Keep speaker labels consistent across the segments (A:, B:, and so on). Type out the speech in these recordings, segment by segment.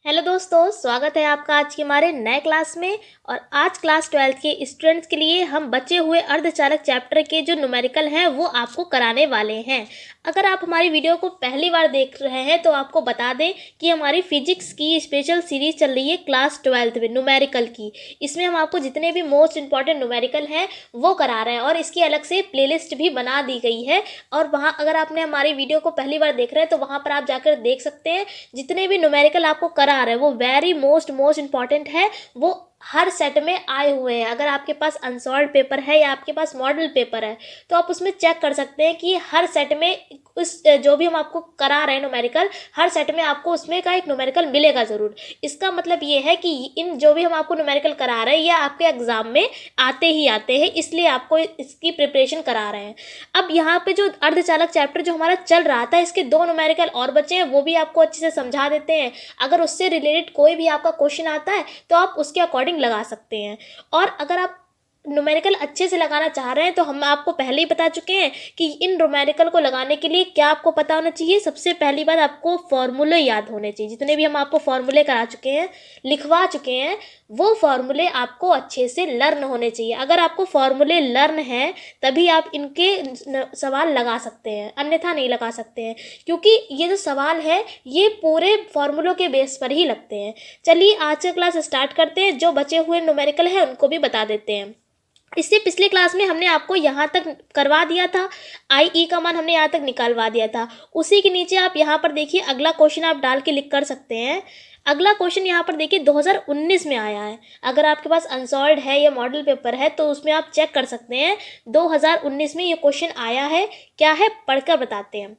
A: Hello दोस्तों, स्वागत है आपका आज के हमारे नए क्लास में। और आज क्लास 12th के स्टूडेंट्स के लिए हम बचे हुए अर्धचालक चैप्टर के जो न्यूमेरिकल हैं वो आपको कराने वाले हैं। अगर आप हमारी वीडियो को पहली बार देख रहे हैं तो आपको बता दें कि हमारी फिजिक्स की स्पेशल सीरीज चल रही है क्लास 12th में न्यूमेरिकल की। इसमें हम आपको जितने भी मोस्ट इंपॉर्टेंट न्यूमेरिकल हैं वो करा रहे हैं और इसकी अलग से प्लेलिस्ट भी बना दी गई है। और वहाँ अगर आपने हमारी वीडियो को पहली बार देख रहे हैं तो वहाँ पर आप जाकर देख सकते हैं जितने भी न्यूमेरिकल आपको करा रहे हैं वो वेरी मोस्ट इंपॉर्टेंट है। वो हर सेट में आए हुए हैं। अगर आपके पास अनसॉल्व्ड पेपर है या आपके पास मॉडल पेपर है तो आप उसमें चेक कर सकते हैं कि हर सेट में उस जो भी हम आपको करा रहे हैं न्यूमेरिकल, हर सेट में आपको उसमें का एक न्यूमेरिकल मिलेगा ज़रूर। इसका मतलब ये है कि इन जो भी हम आपको न्यूमेरिकल करा रहे हैं ये आपके एग्जाम में आते ही आते हैं, इसलिए आपको इसकी प्रिपरेशन करा रहे हैं। अब यहाँ पे जो अर्धचालक चैप्टर जो हमारा चल रहा था इसके 2 न्यूमेरिकल और बचे हैं, वो भी आपको अच्छे से समझा देते हैं। अगर उससे रिलेटेड कोई भी आपका क्वेश्चन आता है तो आप उसके अकॉर्डिंग लगा सकते हैं। और अगर आप न्यूमेरिकल अच्छे से लगाना चाह रहे हैं तो हम आपको पहले ही बता चुके हैं कि इन न्यूमेरिकल को लगाने के लिए क्या आपको पता होना चाहिए। सबसे पहली बात आपको फॉर्मूले याद होने चाहिए। जितने भी हम आपको फॉर्मूले करा चुके हैं, लिखवा चुके हैं, वो फॉर्मूले आपको अच्छे से लर्न होने चाहिए। अगर आपको फॉर्मूले लर्न हैं तभी आप इनके सवाल लगा सकते हैं, अन्यथा नहीं लगा सकते हैं, क्योंकि ये जो सवाल है ये पूरे फॉर्मूलों के बेस पर ही लगते हैं। चलिए आज का क्लास स्टार्ट करते हैं। जो बचे हुए न्यूमेरिकल हैं उनको भी बता देते हैं। इससे पिछले क्लास में हमने आपको यहाँ तक करवा दिया था, आई ई का मान हमने यहाँ तक निकालवा दिया था। उसी के नीचे आप यहाँ पर देखिए अगला क्वेश्चन आप डाल के लिख कर सकते हैं। अगला क्वेश्चन यहाँ पर देखिए 2019 में आया है। अगर आपके पास अनसॉल्व्ड है या मॉडल पेपर है तो उसमें आप चेक कर सकते हैं 2019 में ये क्वेश्चन आया है। क्या है पढ़कर बताते हैं।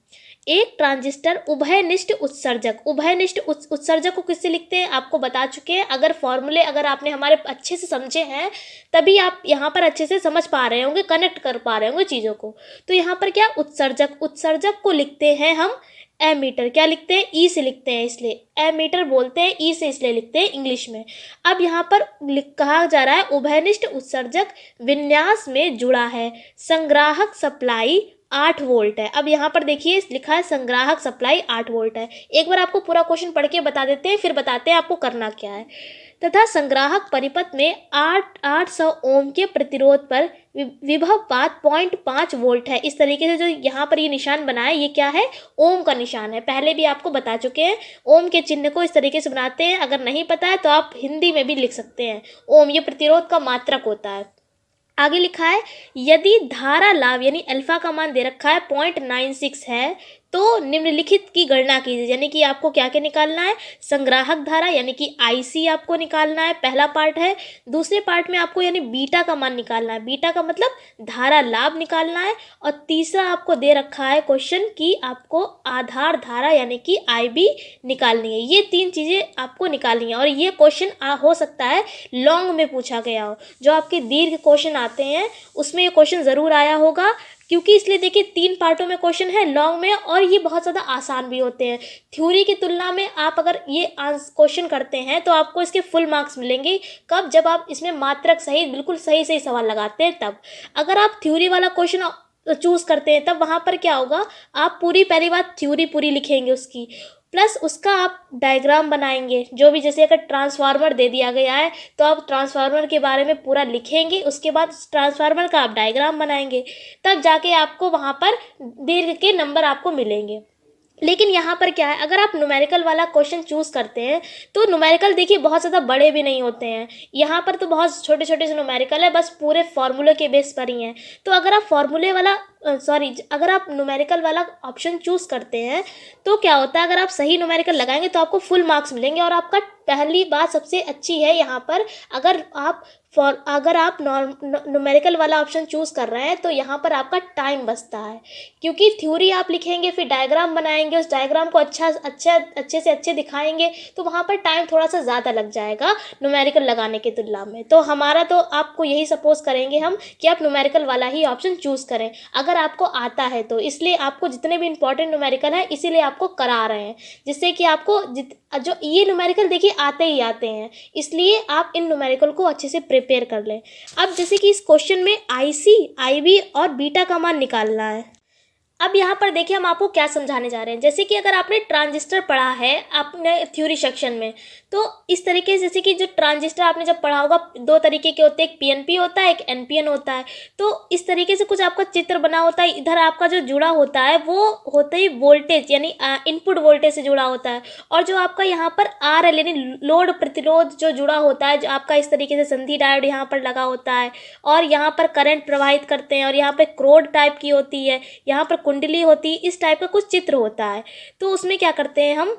A: एक ट्रांजिस्टर उभयनिष्ठ उत्सर्जक, उभयनिष्ठ उत्सर्जक को किससे लिखते हैं आपको बता चुके हैं। अगर फॉर्मूले अगर आपने हमारे अच्छे से समझे हैं तभी आप यहाँ पर अच्छे से समझ पा रहे होंगे, कनेक्ट कर पा रहे होंगे चीज़ों को। तो यहाँ पर क्या उत्सर्जक, उत्सर्जक को लिखते हैं हम एमीटर। क्या लिखते हैं? ई से लिखते हैं, इसलिए एमीटर बोलते हैं, ई से इसलिए लिखते हैं इंग्लिश में। अब यहाँ पर कहा जा रहा है उभयनिष्ठ उत्सर्जक विन्यास में जुड़ा है, संग्राहक सप्लाई 8 वोल्ट है। अब यहाँ पर देखिए लिखा है संग्राहक सप्लाई 8 वोल्ट है। एक बार आपको पूरा क्वेश्चन पढ़ के बता देते हैं, फिर बताते हैं आपको करना क्या है। तथा संग्राहक परिपथ में 800 ओम के प्रतिरोध पर विभवपात 0.5 वोल्ट है। इस तरीके से जो यहाँ पर ये निशान बना है ये क्या है? ओम का निशान है। पहले भी आपको बता चुके हैं ओम के चिन्ह को इस तरीके से बनाते हैं। अगर नहीं पता है तो आप हिंदी में भी लिख सकते हैं। ओम ये प्रतिरोध का मात्रक होता है। आगे लिखा है यदि धारा लाभ यानी अल्फा का मान दे रखा है 0.96 है तो निम्नलिखित की गणना कीजिए। यानी कि आपको क्या क्या निकालना है? संग्राहक धारा यानी कि आईसी आपको निकालना है, पहला पार्ट है। दूसरे पार्ट में आपको यानी बीटा का मान निकालना है, बीटा का मतलब धारा लाभ निकालना है। और तीसरा आपको दे रखा है क्वेश्चन कि आपको आधार धारा यानी कि आईबी निकालनी है। ये 3 चीज़ें आपको निकालनी है। और ये क्वेश्चन हो सकता है लॉन्ग में पूछा गया हो। जो आपके दीर्घ क्वेश्चन आते हैं उसमें ये क्वेश्चन ज़रूर आया होगा, क्योंकि इसलिए देखिए 3 पार्टों में क्वेश्चन है लॉन्ग में, और ये बहुत ज़्यादा आसान भी होते हैं। थ्योरी की तुलना में आप अगर ये क्वेश्चन करते हैं तो आपको इसके फुल मार्क्स मिलेंगे। कब? जब आप इसमें मात्रक सही बिल्कुल सही सही सवाल लगाते हैं तब। अगर आप थ्योरी वाला क्वेश्चन चूज़ करते हैं तब वहाँ पर क्या होगा, आप पूरी पहली बात थ्योरी पूरी लिखेंगे उसकी, प्लस उसका आप डायग्राम बनाएंगे। जो भी जैसे अगर ट्रांसफार्मर दे दिया गया है तो आप ट्रांसफार्मर के बारे में पूरा लिखेंगे, उसके बाद ट्रांसफार्मर का आप डायग्राम बनाएंगे, तब जाके आपको वहाँ पर दीर्घ के नंबर आपको मिलेंगे। लेकिन यहाँ पर क्या है, अगर आप न्यूमेरिकल वाला क्वेश्चन चूज़ करते हैं तो न्यूमेरिकल देखिए बहुत ज़्यादा बड़े भी नहीं होते हैं। यहाँ पर तो बहुत छोटे छोटे से न्यूमेरिकल है, बस पूरे फॉर्मूले के बेस पर ही हैं। तो अगर आप फॉर्मूले वाला अगर आप न्यूमेरिकल वाला ऑप्शन चूज़ करते हैं तो क्या होता है, अगर आप सही न्यूमेरिकल लगाएंगे तो आपको फुल मार्क्स मिलेंगे। और आपका पहली बात सबसे अच्छी है यहाँ पर, अगर आप न्यूमेरिकल वाला ऑप्शन चूज़ कर रहे हैं तो यहाँ पर आपका टाइम बचता है, क्योंकि थ्योरी आप लिखेंगे फिर डायग्राम बनाएंगे, उस डायग्राम को अच्छे से अच्छे दिखाएंगे, तो वहाँ पर टाइम थोड़ा सा ज़्यादा लग जाएगा न्यूमेरिकल लगाने की तुलना में। तो हमारा तो आपको यही सपोज करेंगे हम कि आप न्यूमेरिकल वाला ही ऑप्शन चूज़ करें अगर आपको आता है तो। इसलिए आपको जितने भी इंपॉर्टेंट न्यूमेरिकल है इसीलिए आपको करा रहे हैं, जिससे कि आपको जो ये न्यूमेरिकल देखिए आते ही आते हैं, इसलिए आप इन न्यूमेरिकल को अच्छे से प्रिपेयर कर लें। अब जैसे कि इस क्वेश्चन में आईसी, आईबी और बीटा का मान निकालना है। अब यहाँ पर देखिए हम आपको क्या समझाने जा रहे हैं। जैसे कि अगर आपने ट्रांजिस्टर पढ़ा है आपने थ्योरी सेक्शन में, तो इस तरीके से जैसे कि जो ट्रांजिस्टर आपने जब पढ़ा होगा, दो तरीके के होते हैं, एक पीएनपी होता है, एक एनपीएन होता है। तो इस तरीके से कुछ आपका चित्र बना होता है। इधर आपका जो जुड़ा होता है वो होता ही वोल्टेज यानी इनपुट वोल्टेज से जुड़ा होता है, और जो आपका यहाँ पर आर एल यानी लोड प्रतिरोध जो जुड़ा होता है, जो आपका इस तरीके से संधि डायोड यहाँ पर लगा होता है, और यहाँ पर करंट प्रवाहित करते हैं, और यहाँ पे क्रोड टाइप की होती है, यहाँ पर कुंडली होती है, इस टाइप का कुछ चित्र होता है। तो उसमें क्या करते हैं हम,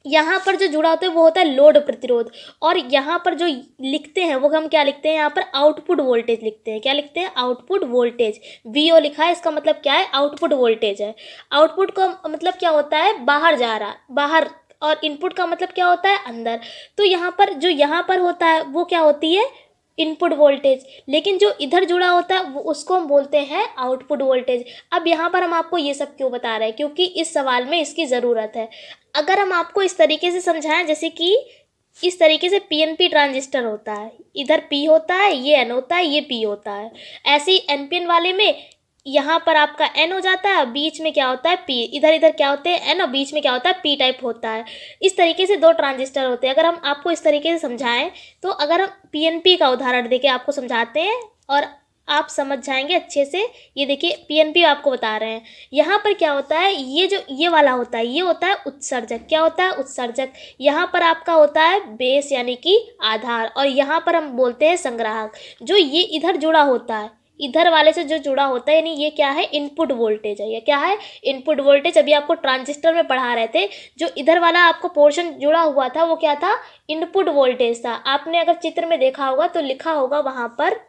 A: यहाँ पर जो जुड़ा होता है वो होता है लोड प्रतिरोध, और यहाँ पर जो लिखते हैं वो हम क्या लिखते हैं, यहाँ पर आउटपुट वोल्टेज लिखते हैं। क्या लिखते हैं, आउटपुट वोल्टेज। वीओ लिखा है, इसका मतलब क्या है, आउटपुट वोल्टेज है। आउटपुट का मतलब क्या होता है, बाहर जा रहा, बाहर, और इनपुट का मतलब क्या होता है, अंदर। तो यहाँ पर जो यहाँ पर होता है वो क्या होती है, इनपुट वोल्टेज, लेकिन जो इधर जुड़ा होता है वो उसको हम बोलते हैं आउटपुट वोल्टेज। अब यहाँ पर हम आपको ये सब क्यों बता रहे हैं, क्योंकि इस सवाल में इसकी ज़रूरत है। अगर हम आपको इस तरीके से समझाएं, जैसे कि इस तरीके से पीएनपी ट्रांजिस्टर होता है, इधर पी होता है, ये एन होता है, ये पी होता है। ऐसे ही एनपीएन वाले में यहाँ पर आपका एन हो जाता है, बीच में क्या होता है पी, इधर इधर क्या होते हैं एन, और बीच में क्या होता है पी टाइप होता है। इस तरीके से दो ट्रांजिस्टर होते हैं। अगर हम आपको इस तरीके से समझाएं, तो अगर हम पीएनपी का उदाहरण देके आपको समझाते हैं और आप समझ जाएंगे अच्छे से। ये देखिए पीएनपी आपको बता रहे हैं, यहाँ पर क्या होता है, ये जो ये वाला होता है ये होता है उत्सर्जक। क्या होता है, उत्सर्जक। यहाँ पर आपका होता है बेस यानी कि आधार, और यहाँ पर हम बोलते हैं संग्राहक। जो ये इधर जुड़ा होता है, इधर वाले से जो जुड़ा होता है, यानी ये क्या है, इनपुट वोल्टेज है। ये क्या है, इनपुट वोल्टेज। अभी आपको ट्रांजिस्टर में पढ़ा रहे थे, जो इधर वाला आपको पोर्शन जुड़ा हुआ था वो क्या था, इनपुट वोल्टेज था। आपने अगर चित्र में देखा होगा तो लिखा होगा वहाँ पर,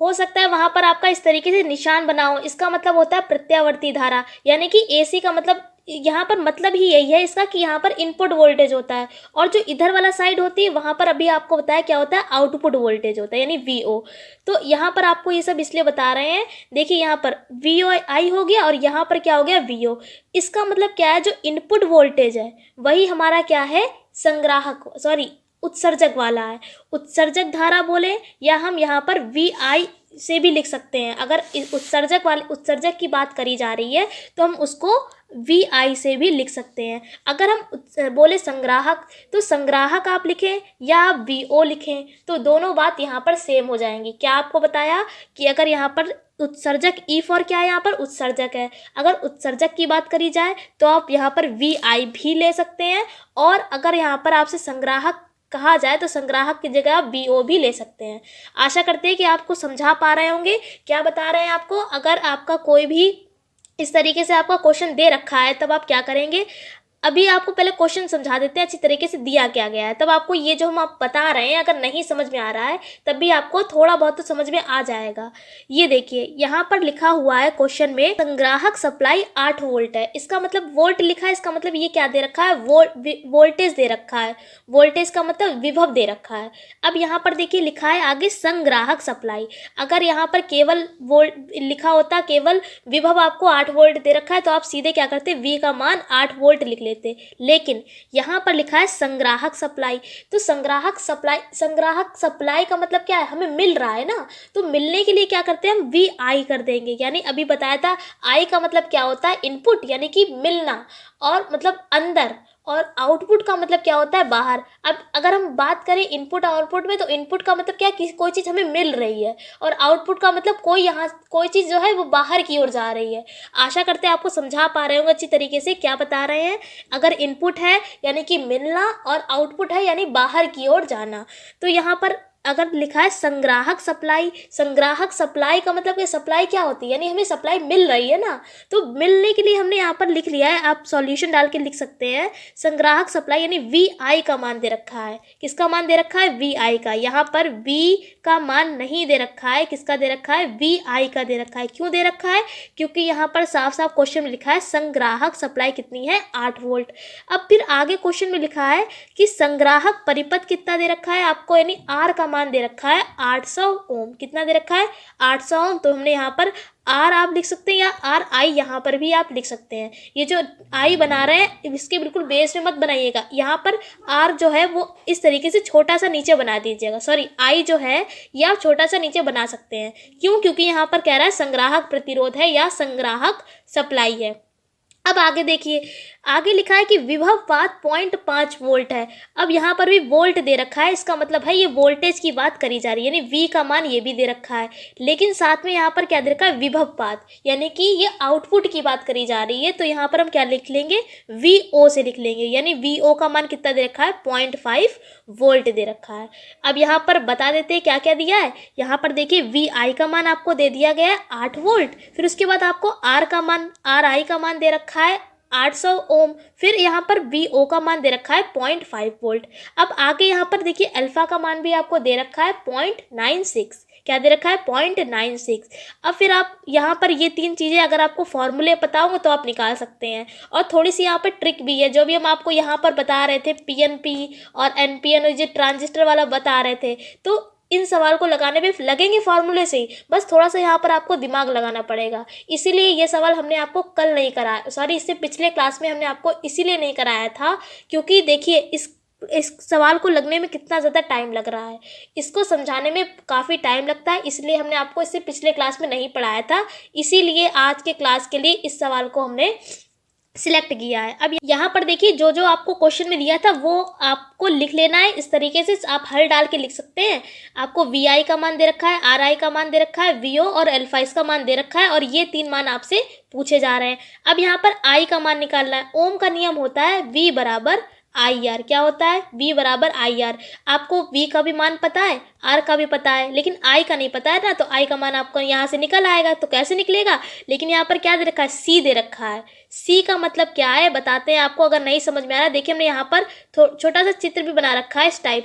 A: हो सकता है वहाँ पर आपका इस तरीके से निशान बना हो, इसका मतलब होता है प्रत्यावर्ती धारा, यानी कि एसी का मतलब, यहाँ पर मतलब ही यही है इसका कि यहाँ पर इनपुट वोल्टेज होता है, और जो इधर वाला साइड होती है वहाँ पर अभी आपको बताया क्या होता है, आउटपुट वोल्टेज होता है यानी वीओ। तो यहाँ पर आपको ये सब इसलिए बता रहे हैं, देखिए यहाँ पर वीओ आई हो गया, और यहाँ पर क्या हो गया, वीओ। इसका मतलब क्या है, जो इनपुट वोल्टेज है वही हमारा क्या है, संग्राहक, सॉरी उत्सर्जक वाला है। उत्सर्जक धारा बोले, या हम यहाँ पर वी आई से भी लिख सकते हैं। अगर उत्सर्जक वाले उत्सर्जक की बात करी जा रही है तो हम उसको वी आई से भी लिख सकते हैं। अगर हम बोले संग्राहक, तो संग्राहक आप लिखें या आप वी ओ लिखें तो दोनों बात यहाँ पर सेम हो जाएंगी। क्या आपको बताया कि अगर यहाँ पर उत्सर्जक ई फॉर क्या है, यहाँ पर उत्सर्जक है, अगर उत्सर्जक की बात करी जाए तो आप यहाँ पर वी आई भी ले सकते हैं, और अगर यहाँ पर आपसे संग्राहक कहा जाए तो संग्राहक की जगह आप बीओ भी ले सकते हैं। आशा करते हैं कि आपको समझा पा रहे होंगे। क्या बता रहे हैं आपको, अगर आपका कोई भी इस तरीके से आपका क्वेश्चन दे रखा है तब आप क्या करेंगे, अभी आपको पहले क्वेश्चन समझा देते हैं अच्छी तरीके से दिया क्या गया है, तब आपको ये जो हम आप बता रहे हैं अगर नहीं समझ में आ रहा है तब भी आपको थोड़ा बहुत तो समझ में आ जाएगा। ये देखिए यहाँ पर लिखा हुआ है क्वेश्चन में, संग्राहक सप्लाई 8 वोल्ट है। इसका मतलब वोल्ट लिखा है, इसका मतलब ये क्या दे रखा है, वोल्टेज दे रखा है। वोल्टेज का मतलब विभव दे रखा है। अब यहाँ पर देखिए लिखा है आगे संग्राहक सप्लाई। अगर यहाँ पर केवल वोल्ट लिखा होता, केवल विभव आपको 8 वोल्ट दे रखा है, तो आप सीधे क्या करते, वी का मान 8 वोल्ट लिख लेते। लेकिन यहाँ पर लिखा है संग्राहक सप्लाई, तो संग्राहक सप्लाई का मतलब क्या है, हमें मिल रहा है ना, तो मिलने के लिए क्या करते हैं हम वी आई कर देंगे। यानी अभी बताया था आई का मतलब क्या होता है, इनपुट यानी कि मिलना, और मतलब अंदर, और आउटपुट का मतलब क्या होता है, बाहर। अब अगर हम बात करें इनपुट आउटपुट में, तो इनपुट का मतलब क्या है, कोई चीज़ हमें मिल रही है, और आउटपुट का मतलब कोई चीज़ जो है वो बाहर की ओर जा रही है। आशा करते हैं आपको समझा पा रहे होंगे अच्छी तरीके से क्या बता रहे हैं। अगर इनपुट है यानी कि मिलना, और आउटपुट है यानी बाहर की ओर जाना। तो यहाँ पर अगर लिखा है संग्राहक सप्लाई, संग्राहक सप्लाई का मतलब कि सप्लाई क्या होती है, यानी हमें सप्लाई मिल रही है ना, तो मिलने के लिए हमने यहाँ पर लिख लिया है, आप सॉल्यूशन डाल के लिख सकते हैं संग्राहक सप्लाई यानी वी आई का मान दे रखा है। किसका मान दे रखा है, वी आई का। यहाँ पर वी का मान नहीं दे रखा है, किसका दे रखा है, वी आई का दे रखा है। क्यों दे रखा है, क्योंकि यहाँ पर साफ साफ क्वेश्चन में लिखा है संग्राहक सप्लाई कितनी है, 8 वोल्ट। अब फिर आगे क्वेश्चन में लिखा है कि संग्राहक परिपथ कितना दे रखा है आपको, यानी आर का मान दे रखा है 800 ओम। कितना दे रखा है, 800 ओम। तो हमने यहाँ पर आर आप लिख सकते हैं या आर आई यहाँ पर भी आप लिख सकते हैं। ये जो आई बना रहे हैं इसके बिल्कुल बेस में मत बनाइएगा, यहाँ पर आर जो है वो इस तरीके से छोटा सा नीचे बना दीजिएगा। सॉरी, आई जो है ये आप छोटा सा नीचे बना सकते हैं। क्यों? क्योंकि यहाँ पर कह रहा है संग्राहक प्रतिरोध है या संग्राहक सप्लाई है। अब आगे देखिए, आगे लिखा है कि विभव पात 0.5 वोल्ट है। अब यहाँ पर भी वोल्ट दे रखा है, इसका मतलब है ये वोल्टेज की बात करी जा रही है, यानी V का मान ये भी दे रखा है, लेकिन साथ में यहाँ पर क्या दे रखा है, विभव पात, यानी कि ये आउटपुट की बात करी जा रही है। तो यहाँ पर हम क्या लिख लेंगे, VO से लिख लेंगे, यानी VO का मान कितना दे रखा है, 0.5 वोल्ट दे रखा है। अब यहाँ पर बता देते हैं क्या क्या दिया है। यहाँ पर देखिए VI का मान आपको दे दिया गया है 8 वोल्ट, फिर उसके बाद आपको R का मान, RI का मान दे रखा है 800 ओम, फिर यहाँ पर VO का मान दे रखा है 0.5 वोल्ट। अब आगे यहाँ पर देखिए अल्फा का मान भी आपको दे रखा है 0.96, क्या दे रखा है, 0.96। अब फिर आप यहाँ पर ये तीन चीज़ें अगर आपको फॉर्मूले पता होंगे तो आप निकाल सकते हैं। और थोड़ी सी यहाँ पर ट्रिक भी है, जो भी हम आपको यहाँ पर बता रहे थे PNP और NPN और ये ट्रांजिस्टर वाला बता रहे थे, तो इन सवाल को लगाने में लगेंगे फॉर्मूले से ही, बस थोड़ा सा यहाँ पर आपको दिमाग लगाना पड़ेगा। इसीलिए ये सवाल हमने आपको कल नहीं कराया, सॉरी इससे पिछले क्लास में हमने आपको इसीलिए नहीं कराया था क्योंकि देखिए इस सवाल को लगने में कितना ज़्यादा टाइम लग रहा है, इसको समझाने में काफ़ी टाइम लगता है, इसलिए हमने आपको इससे पिछले क्लास में नहीं पढ़ाया था। इसीलिए आज के क्लास के लिए इस सवाल को हमने सिलेक्ट किया है। अब यहाँ पर देखिए जो जो आपको क्वेश्चन में दिया था वो आपको लिख लेना है, इस तरीके से आप हल डाल के लिख सकते हैं। आपको VI का मान दे रखा है, RI का मान दे रखा है, VO और अल्फा इसका मान दे रखा है, और ये तीन मान आपसे पूछे जा रहे हैं। अब यहाँ पर I का मान निकालना है। ओम का नियम होता है V बराबर IR, क्या होता है, V बराबर IR। आपको V का भी मान पता है, R का भी पता है, लेकिन I का नहीं पता है ना, तो I का मान आपको यहाँ से निकल आएगा। तो कैसे निकलेगा, लेकिन यहाँ पर क्या दे रखा है, C दे रखा है। C का मतलब क्या है बताते हैं आपको, अगर नहीं समझ में आ रहा है देखिए हमने यहाँ पर छोटा सा चित्र भी बना रखा है इस टाइप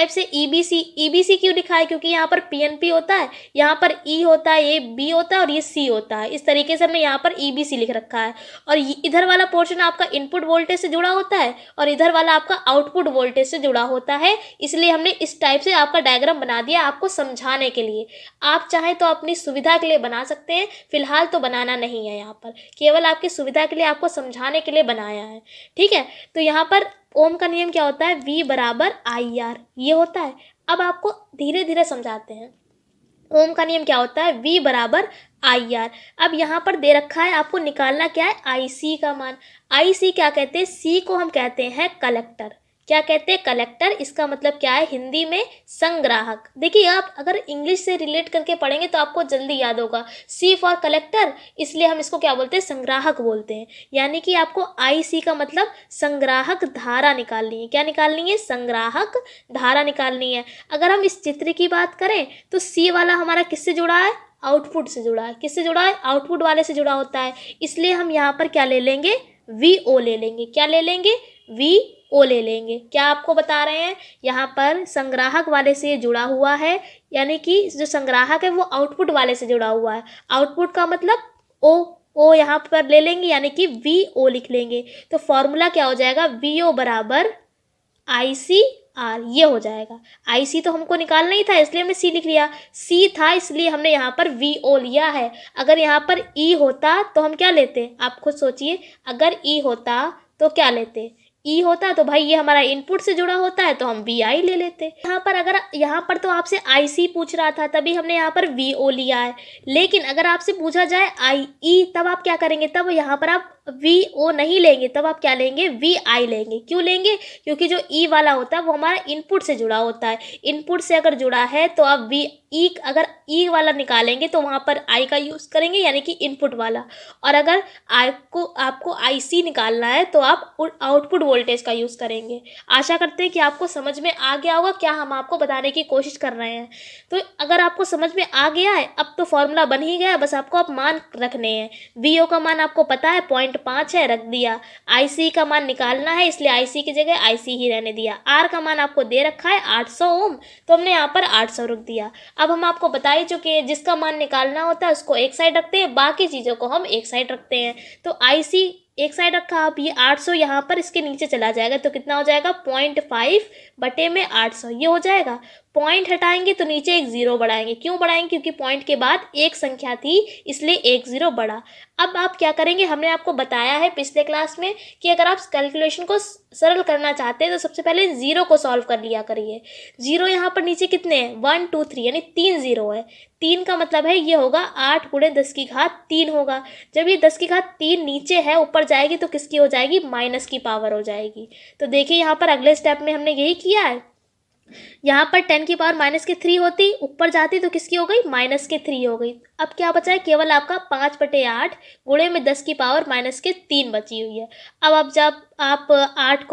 A: से EBC क्यों लिखा है, क्योंकि यहाँ पर PNP होता है, यहाँ पर E होता है, ये B होता है और ये C होता है, इस तरीके से हमने यहाँ पर EBC लिख रखा है। और इधर वाला पोर्शन आपका इनपुट वोल्टेज से जुड़ा होता है और इधर वाला आपका आउटपुट वोल्टेज से जुड़ा होता है, इसलिए हमने इस टाइप से आपका डायग्राम बना दिया आपको समझाने के लिए। आप चाहें तो अपनी सुविधा के लिए बना सकते हैं, फिलहाल तो बनाना नहीं है, यहाँ पर केवल आपकी सुविधा के लिए आपको समझाने के लिए बनाया है, ठीक है। तो यहाँ पर ओम का नियम क्या होता है, V बराबर IR ये होता है। अब आपको धीरे धीरे समझाते हैं। ओम का नियम क्या होता है, V बराबर IR। अब यहाँ पर दे रखा है आपको निकालना क्या है, IC का मान। IC क्या कहते हैं, C को हम कहते हैं कलेक्टर, क्या कहते हैं, कलेक्टर। इसका मतलब क्या है हिंदी में, संग्राहक। देखिए आप अगर इंग्लिश से रिलेट करके पढ़ेंगे तो आपको जल्दी याद होगा, C फॉर कलेक्टर, इसलिए हम इसको क्या बोलते हैं, संग्राहक बोलते हैं। यानी कि आपको IC का मतलब संग्राहक धारा निकालनी है, क्या निकालनी है, संग्राहक धारा निकालनी है। अगर हम इस चित्र की बात करें तो C वाला हमारा किससे जुड़ा है, आउटपुट से जुड़ा है। किससे जुड़ा है, आउटपुट वाले से जुड़ा होता है, इसलिए हम यहाँ पर क्या ले लेंगे, VO ले लेंगे। क्या ले लेंगे, VO ले लेंगे। क्या आपको बता रहे हैं, यहाँ पर संग्राहक वाले से जुड़ा हुआ है, यानी कि जो संग्राहक है वो आउटपुट वाले से जुड़ा हुआ है। आउटपुट का मतलब O यहाँ पर ले लेंगे, यानी कि VO लिख लेंगे। तो फॉर्मूला क्या हो जाएगा, VO बराबर ICR, ये हो जाएगा। IC तो हमको निकालना ही था इसलिए हमने C लिख लिया, C था इसलिए हमने यहाँ पर VO लिया है। अगर यहाँ पर E होता तो हम क्या लेते, आप खुद सोचिए, अगर E होता तो क्या लेते, E होता तो भाई ये हमारा इनपुट से जुड़ा होता है तो हम VI ले लेते। यहाँ पर अगर यहाँ पर तो आपसे IC पूछ रहा था तभी हमने यहाँ पर VO लिया है, लेकिन अगर आपसे पूछा जाए IE तब आप क्या करेंगे, तब यहाँ पर आप VO नहीं लेंगे, तब आप क्या लेंगे, VI लेंगे। क्यों लेंगे, क्योंकि जो E वाला होता है वो हमारा इनपुट से जुड़ा होता है। इनपुट से अगर जुड़ा है तो आप अगर E वाला निकालेंगे तो वहाँ पर I का यूज़ करेंगे, यानी कि इनपुट वाला। और अगर आपको IC निकालना है तो आप आउटपुट वोल्टेज का यूज़ करेंगे। आशा करते हैं कि आपको समझ में आ गया होगा क्या हम आपको बताने की कोशिश कर रहे हैं। तो अगर आपको समझ में आ गया है, अब तो फॉर्मूला बन ही गया, बस आपको अब मान रखने हैं। VO का मान आपको पता है 0.5 है, रख दिया। IC का मान निकालना है इसलिए IC की जगह IC ही रहने दिया। R का मान आपको दे रखा है 800 ओम, तो हमने यहाँ पर 800 रख दिया। अब हम आपको बता ही चुके हैं जिसका मान निकालना होता है उसको एक साइड रखते हैं, बाकी चीज़ों को हम एक साइड रखते हैं। तो IC एक साइड रखा, आप ये 800 यहाँ पर इसके नीचे चला जाएगा तो कितना हो जाएगा, 0.5 बटे में 800, ये हो जाएगा पॉइंट हटाएंगे तो नीचे एक ज़ीरो बढ़ाएंगे। क्यों बढ़ाएंगे? क्योंकि पॉइंट के बाद एक संख्या थी, इसलिए एक ज़ीरो बढ़ा। अब आप क्या करेंगे, हमने आपको बताया है पिछले क्लास में कि अगर आप कैलकुलेशन को सरल करना चाहते हैं तो सबसे पहले ज़ीरो को सॉल्व कर लिया करिए। ज़ीरो यहाँ पर नीचे कितने हैं, 1 2 3, यानी 3 ज़ीरो है। 3 का मतलब है ये होगा 8 गुणे 10 की घात 3 होगा। जब ये 10 की घात 3 नीचे है, ऊपर जाएगी तो किसकी हो जाएगी, माइनस की पावर हो जाएगी। तो देखिए यहाँ पर अगले स्टेप में हमने यही किया है। यहाँ पर 10 की पावर -3 होती, ऊपर जाती तो किसकी हो गई, -3 हो गई। अब क्या बचा है, केवल आपका 5/8 गुणे में 10 की पावर -3 बची हुई है। अब जब आप 5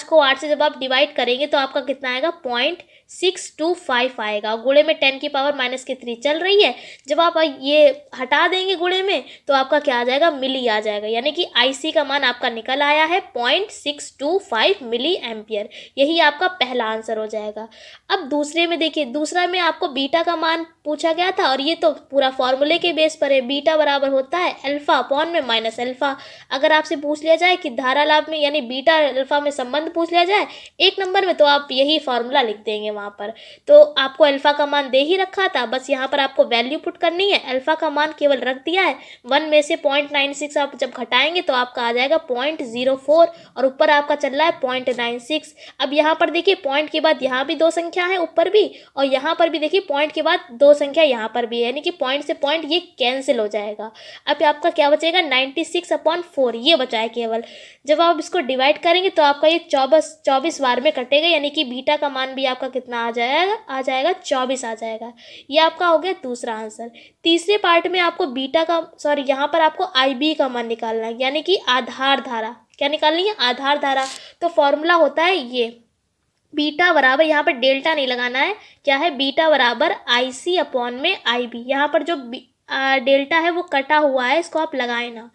A: को 8 से जब आप डिवाइड करेंगे तो आपका कितना आएगा, 0.625 आएगा। गुणे में 10 की पावर -3 चल रही है। जब आप ये हटा देंगे गुणे में तो आपका क्या आ जाएगा, मिली आ जाएगा। यानी कि IC का मान आपका निकल आया है 0.625 मिली एम्पियर। यही आपका पहला आंसर हो जाएगा। अब दूसरे में देखिए, दूसरा में आपको बीटा का मान पूछा गया था और ये तो पूरा फॉर्मूले के बेस पर है। बीटा बराबर होता है अल्फा अपॉन में माइनस अल्फा। अगर आपसे पूछ लिया जाए कि धारा लाभ में यानी बीटा अल्फा में संबंध पूछ लिया जाए 1 नंबर में, तो आप यही फॉर्मूला लिख देंगे वहाँ पर। तो आपको अल्फा का मान दे ही रखा था, बस यहाँ पर आपको वैल्यू पुट करनी है। अल्फा का मान केवल रख दिया है। 1 में से 0.96 आप जब घटाएंगे तो आपका आ जाएगा 0.04 और ऊपर आपका चल रहा है 0.96। अब यहाँ पर देखिए पॉइंट के बाद यहाँ भी 2 संख्या है ऊपर भी, और यहाँ पर भी देखिए पॉइंट के बाद 2 संख्या यहाँ पर भी है, यानी कि पॉइंट से पॉइंट ये कैंसिल हो जाएगा। अब आपका क्या बचेगा, 96/4 ये बचा है केवल। जब आप इसको डिवाइड करेंगे तो आपका ये 24 बार में कटेगा, यानी कि बीटा का मान भी आपका कितना आ जाएगा 24 आ जाएगा। ये आपका हो गया दूसरा आंसर। तीसरे पार्ट में आपको यहाँ पर आपको IB का मान निकालना है, यानी कि आधार धारा। क्या निकालनी है, आधार धारा। तो फॉर्मूला होता है ये, बीटा बराबर, यहाँ पर डेल्टा नहीं लगाना है, क्या है, बीटा बराबर IC अपॉन में IB। यहाँ पर जो डेल्टा है वो कटा हुआ है, इसको आप लगाए ना।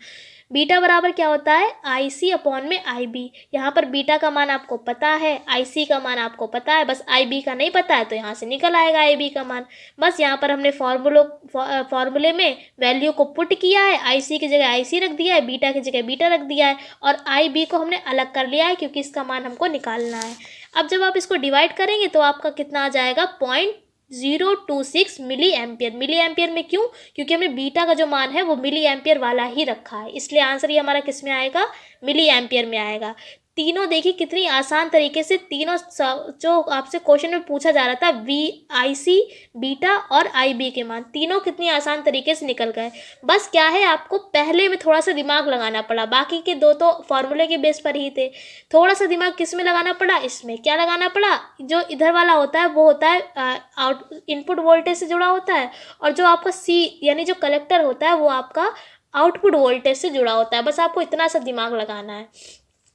A: बीटा बराबर क्या होता है, IC अपॉन में IB। यहाँ पर बीटा का मान आपको पता है, IC का मान आपको पता है, बस IB का नहीं पता है, तो यहाँ से निकल आएगा IB का मान। बस यहाँ पर हमने फॉर्मूले में वैल्यू को पुट किया है, IC की जगह IC रख दिया है, बीटा की जगह बीटा रख दिया है, और IB को हमने अलग कर लिया है क्योंकि इसका मान हमको निकालना है। अब जब आप इसको डिवाइड करेंगे तो आपका कितना आ जाएगा, 0.026 मिली एम्पियर। मिली एम्पियर में क्यों, क्योंकि हमने बीटा का जो मान है वो मिली एम्पियर वाला ही रखा है, इसलिए आंसर ये हमारा किस में आएगा, मिली एम्पियर में आएगा। तीनों देखिए कितनी आसान तरीके से, तीनों जो आपसे क्वेश्चन में पूछा जा रहा था, IC, बीटा और IB के मान तीनों कितनी आसान तरीके से निकल गए। बस क्या है, आपको पहले में थोड़ा सा दिमाग लगाना पड़ा, बाकी के 2 तो फॉर्मूले के बेस पर ही थे। थोड़ा सा दिमाग किस में लगाना पड़ा, इसमें क्या लगाना पड़ा, जो इधर वाला होता है वो होता है इनपुट वोल्टेज से जुड़ा होता है, और जो आपका C यानी जो कलेक्टर होता है वो आपका आउटपुट वोल्टेज से जुड़ा होता है। बस आपको इतना सा दिमाग लगाना है।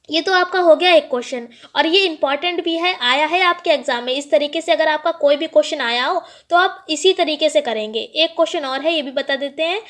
A: ये तो आपका हो गया एक क्वेश्चन, और ये इंपॉर्टेंट भी है, आया है आपके एग्जाम में। इस तरीके से अगर आपका कोई भी क्वेश्चन आया हो तो आप इसी तरीके से करेंगे। एक क्वेश्चन और है, ये भी बता देते हैं।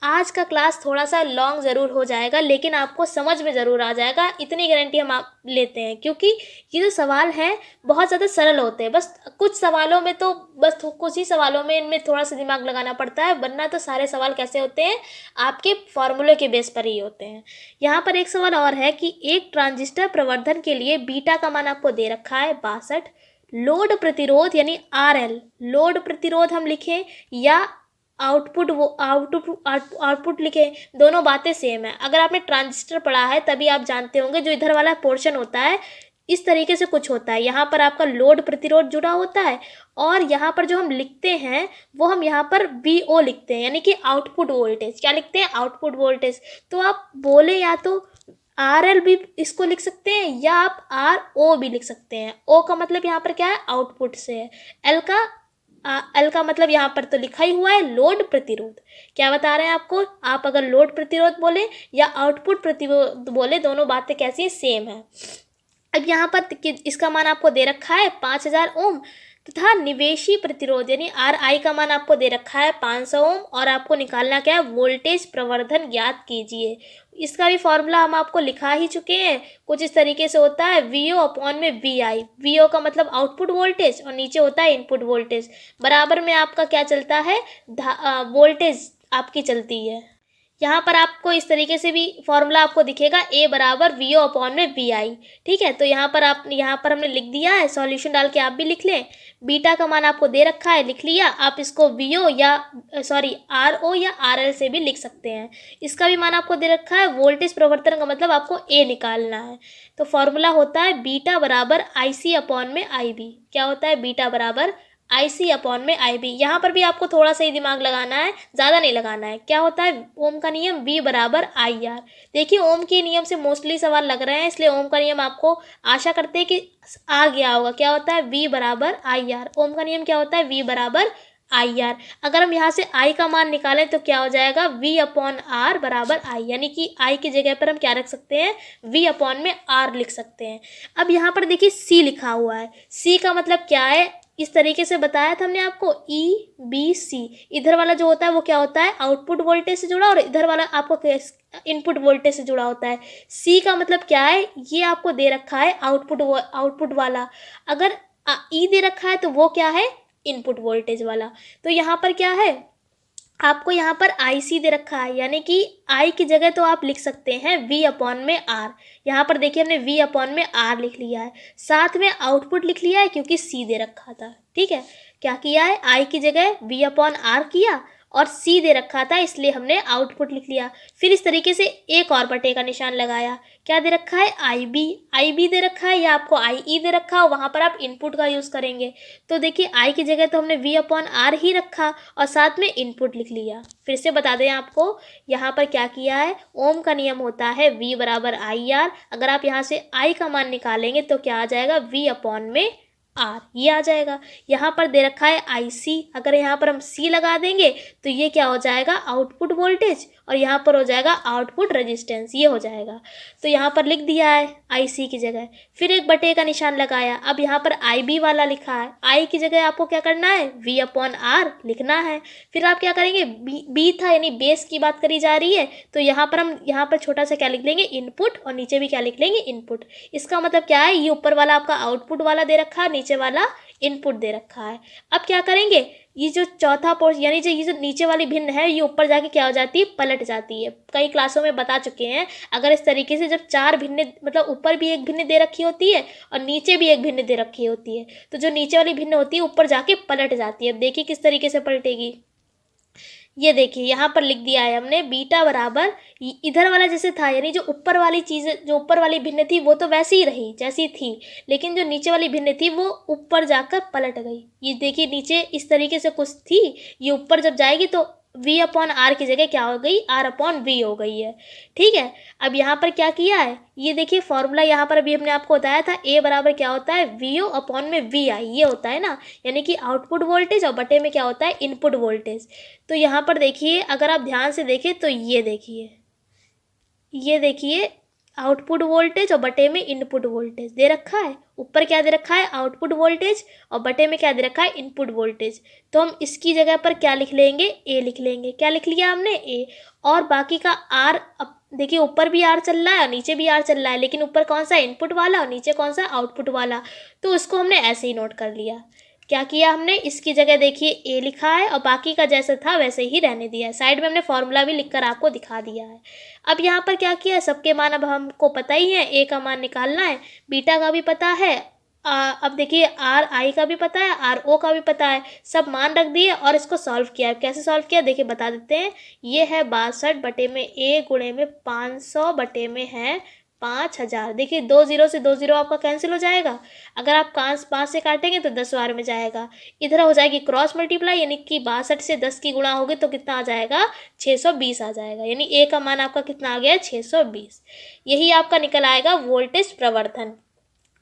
A: आज का क्लास थोड़ा सा लॉन्ग ज़रूर हो जाएगा, लेकिन आपको समझ में ज़रूर आ जाएगा, इतनी गारंटी हम आप लेते हैं, क्योंकि ये जो सवाल हैं बहुत ज़्यादा सरल होते हैं। बस कुछ सवालों में तो कुछ ही सवालों में इनमें थोड़ा सा दिमाग लगाना पड़ता है, वरना तो सारे सवाल कैसे होते हैं, आपके फॉर्मूले के बेस पर ही होते हैं। यहाँ पर एक सवाल और है कि एक ट्रांजिस्टर प्रवर्धन के लिए बीटा का मान आपको दे रखा है 62, लोड प्रतिरोध यानी RL, लोड प्रतिरोध हम लिखें या आउटपुट लिखे, दोनों बातें सेम है। अगर आपने ट्रांजिस्टर पढ़ा है तभी आप जानते होंगे, जो इधर वाला पोर्शन होता है इस तरीके से कुछ होता है। यहाँ पर आपका लोड प्रतिरोध जुड़ा होता है, और यहाँ पर जो हम लिखते हैं वो हम यहाँ पर VO लिखते हैं, यानी कि आउटपुट वोल्टेज। क्या लिखते हैं, आउटपुट वोल्टेज। तो आप बोले या तो RL भी इसको लिख सकते हैं या आप RO भी लिख सकते हैं। O का मतलब यहाँ पर क्या है, आउटपुट से है। L का मतलब यहाँ पर तो लिखा ही हुआ है लोड प्रतिरोध। क्या बता रहे हैं आपको, आप अगर लोड प्रतिरोध बोले या आउटपुट प्रतिरोध बोले, दोनों बातें कैसी है, सेम है। अब यहाँ पर इसका मान आपको दे रखा है 5000 ओम, तथा निवेशी प्रतिरोध यानी RI का मान आपको दे रखा है 500 ओम, और आपको निकालना क्या है, वोल्टेज प्रवर्धन ज्ञात कीजिए। इसका भी फॉर्मूला हम आपको लिखा ही चुके हैं, कुछ इस तरीके से होता है VO अपॉन में VI। VO का मतलब आउटपुट वोल्टेज और नीचे होता है इनपुट वोल्टेज, बराबर में आपका क्या चलता है, वोल्टेज आपकी चलती है। यहाँ पर आपको इस तरीके से भी फॉर्मूला आपको दिखेगा, ए बराबर वी ओ अपॉन में वी आई। ठीक है, तो यहाँ पर हमने लिख दिया है, सॉल्यूशन डाल के आप भी लिख लें। बीटा का मान आपको दे रखा है, लिख लिया। आप इसको वी ओ या आर ओ या आर एल से भी लिख सकते हैं। इसका भी मान आपको दे रखा है, वोल्टेज प्रवर्तन का मतलब आपको ए निकालना है। तो फॉर्मूला होता है बीटा बराबर आई सी अपॉन में आई बी। क्या होता है? बीटा बराबर आई सी अपॉन में आई बी। यहाँ पर भी आपको थोड़ा सा ही दिमाग लगाना है, ज़्यादा नहीं लगाना है। क्या होता है? ओम का नियम, वी बराबर आई आर। देखिए, ओम के नियम से मोस्टली सवाल लग रहे हैं, इसलिए ओम का नियम आपको आशा करते हैं कि आ गया होगा। क्या होता है? वी बराबर आई आर। ओम का नियम क्या होता है? वी बराबर आई आर। अगर हम यहाँ से आई का मान निकालें तो क्या हो जाएगा? वी अपॉन आर बराबर आई, यानी कि आई की जगह पर हम क्या रख सकते हैं? वी अपॉन में आर लिख सकते हैं। अब यहाँ पर देखिए सी लिखा हुआ है। सी का मतलब क्या है? इस तरीके से बताया था हमने आपको, ई बी सी। इधर वाला जो होता है वो क्या होता है? आउटपुट वोल्टेज से जुड़ा, और इधर वाला आपको इनपुट वोल्टेज से जुड़ा होता है। सी का मतलब क्या है? ये आपको दे रखा है आउटपुट वाला। अगर ई दे रखा है तो वो क्या है? इनपुट वोल्टेज वाला। तो यहाँ पर क्या है? आपको यहाँ पर आई सी दे रखा है, यानी कि आई की जगह तो आप लिख सकते हैं वी अपॉन में आर। यहाँ पर देखिए हमने वी अपॉन में आर लिख लिया है, साथ में आउटपुट लिख लिया है क्योंकि सी दे रखा था। ठीक है, क्या किया है? आई की जगह वी अपॉन आर किया और सी दे रखा था, इसलिए हमने आउटपुट लिख लिया। फिर इस तरीके से एक और बटे का निशान लगाया। क्या दे रखा है? आई बी दे रखा है, या आपको आई ई दे रखा हो, वहाँ पर आप इनपुट का यूज़ करेंगे। तो देखिए आई की जगह तो हमने वी अपॉन आर ही रखा और साथ में इनपुट लिख लिया। फिर से बता दें आपको, यहाँ पर क्या किया है? ओम का नियम होता है वी बराबर आई आर। अगर आप यहाँ से आई का मान निकालेंगे तो क्या आ जाएगा? वी अपॉन में आर, ये आ जाएगा। यहाँ पर दे रखा है आई सी, अगर यहाँ पर हम सी लगा देंगे तो ये क्या हो जाएगा? आउटपुट वोल्टेज, और यहाँ पर हो जाएगा आउटपुट रेजिस्टेंस, ये हो जाएगा। तो यहाँ पर लिख दिया है आई सी की जगह, फिर एक बटे का निशान लगाया। अब यहाँ पर आई बी वाला लिखा है, आई की जगह आपको क्या करना है? वी अपॉन आर लिखना है। फिर आप क्या करेंगे? बी था, यानी बेस की बात करी जा रही है, तो यहाँ पर हम छोटा सा क्या लिख लेंगे? इनपुट, और नीचे भी क्या लिख लेंगे? इनपुट। इसका मतलब क्या है? ये ऊपर वाला आपका आउटपुट वाला दे रखा है, नीचे वाला इनपुट दे रखा है। अब क्या करेंगे? ये जो चौथा पोर्शन, यानी ये जो नीचे वाली भिन्न है, ये ऊपर जाके क्या हो जाती है? पलट जाती है। कई क्लासों में बता चुके हैं, अगर इस तरीके से जब चार भिन्न, मतलब ऊपर भी एक भिन्न दे रखी होती है और नीचे भी एक भिन्न दे रखी होती है, तो जो नीचे वाली भिन्न होती है ऊपर जाके पलट जाती है। अब देखिए किस तरीके से पलटेगी। ये देखिए यहाँ पर लिख दिया है हमने, बीटा बराबर इधर वाला जैसे था, यानी जो ऊपर वाली चीज़, जो ऊपर वाली भिन्न थी वो तो वैसी ही रही जैसी थी, लेकिन जो नीचे वाली भिन्न थी वो ऊपर जाकर पलट गई। ये देखिए नीचे इस तरीके से कुछ थी, ये ऊपर जब जाएगी तो वी अपॉन आर की जगह क्या हो गई? आर अपॉन वी हो गई है। ठीक है, अब यहाँ पर क्या किया है? ये देखिए फॉर्मूला यहाँ पर अभी हमने आपको बताया था, ए बराबर क्या होता है? वी ओ अपॉन में वी आई, ये होता है ना, यानी कि आउटपुट वोल्टेज, और बटे में क्या होता है? Input voltage. तो यहाँ पर देखिए, अगर आप ध्यान से देखें तो ये देखिए आउटपुट वोल्टेज और बटे में इनपुट वोल्टेज दे रखा है। ऊपर क्या दे रखा है? आउटपुट वोल्टेज, और बटे में क्या दे रखा है? Input voltage. तो हम इसकी जगह पर क्या लिख लेंगे? ए लिख लेंगे। क्या लिख लिया हमने? ए। और बाकी का आर, अब देखिए ऊपर भी आर चल रहा है और नीचे भी आर चल रहा है, लेकिन ऊपर कौन सा? इनपुट वाला, और नीचे कौन सा? आउटपुट वाला। तो उसको हमने ऐसे ही नोट कर लिया। क्या किया हमने? इसकी जगह देखिए ए लिखा है और बाकी का जैसे था वैसे ही रहने दिया है। साइड में हमने फॉर्मूला भी लिखकर आपको दिखा दिया है। अब यहाँ पर क्या किया? सबके मान अब हमको पता ही है, ए का मान निकालना है, बीटा का भी पता है, अब देखिए आर आई का भी पता है, आर ओ का भी पता है, सब मान रख दिए और इसको सॉल्व किया। कैसे सॉल्व किया देखिए बता देते हैं। ये है 62 बटे में ए गुणे में 500 बटे में है 5000। देखिए 2 0 से 2 0 आपका कैंसिल हो जाएगा। अगर आप 5 से काटेंगे तो 10 बार में जाएगा। इधर हो जाएगी क्रॉस मल्टीप्लाई, यानी कि 62 से 10 की गुणा होगी तो कितना आ जाएगा? 620 आ जाएगा। यानी ए का मान आपका कितना आ गया? 620। यही आपका निकल आएगा वोल्टेज प्रवर्धन।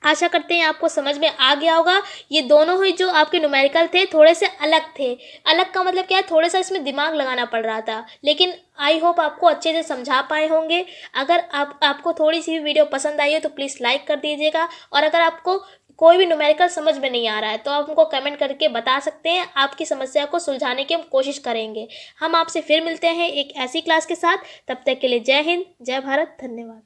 A: आशा करते हैं आपको समझ में आ गया होगा। ये दोनों ही जो आपके न्यूमेरिकल थे थोड़े से अलग थे। अलग का मतलब क्या है? थोड़ा सा इसमें दिमाग लगाना पड़ रहा था, लेकिन आई होप आपको अच्छे से समझा पाए होंगे। अगर आपको थोड़ी सी भी वीडियो पसंद आई हो तो प्लीज़ लाइक कर दीजिएगा, और अगर आपको कोई भी न्यूमेरिकल समझ में नहीं आ रहा है तो आप हमको कमेंट करके बता सकते हैं। आपकी समस्या को सुलझाने की हम कोशिश करेंगे। हम आपसे फिर मिलते हैं एक ऐसी क्लास के साथ। तब तक के लिए जय हिंद, जय भारत, धन्यवाद।